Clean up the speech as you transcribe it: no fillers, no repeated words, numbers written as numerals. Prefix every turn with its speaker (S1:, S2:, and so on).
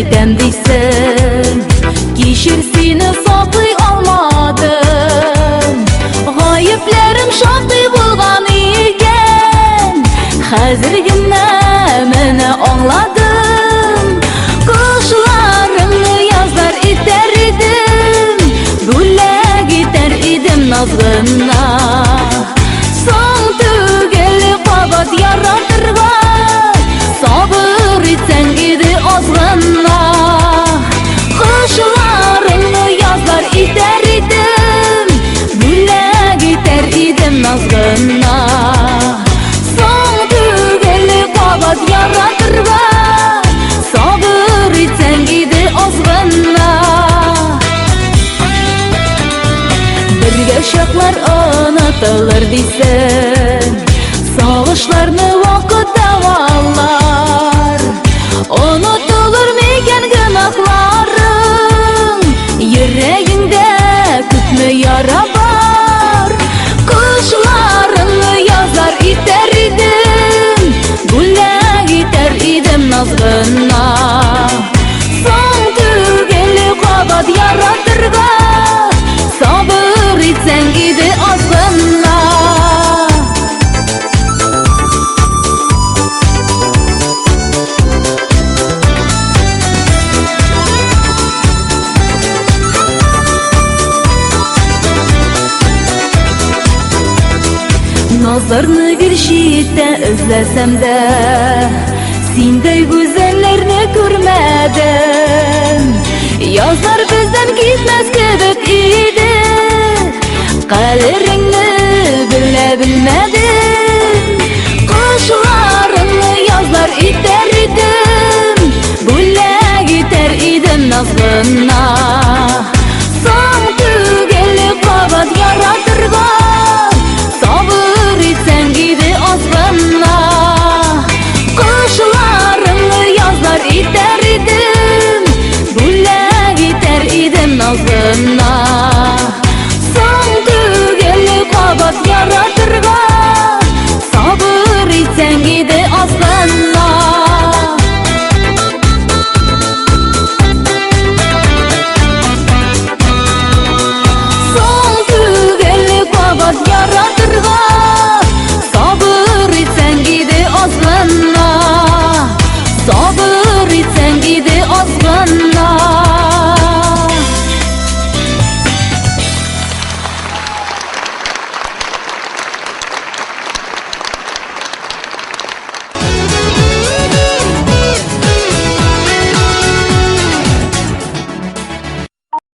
S1: etem deysen, kişir seni saklay almadım. Gayiplerim şahtay bulgan iken, hazırgina meni anladım. Kuşlarımni yazlar iter idim, bulla gitar idim nazgına. Son tugeli qabat yaratırga, sabır etsen idi azgına. Kuşlarımni yazlar iter idim, bulla gitar idim nazgına. Son tugeli qabat yaratırga, sabır etsen idi azgına. Birge şaklar anlatılır deysen, sağışlarını vakit davallar. Unutulur miken günahların, yüreğinde kütme yara var. Kuşlarını yazlar iter idim, bulla gitar idim nazgına. Son tugeli qabat yaratırga, sabır etsen idi azgına. Nazarını bir şiitte özlesem de, sendey güzellerini görmedim. Yazlar bizden gitmez kebek idi, kaderini bile bilmedim.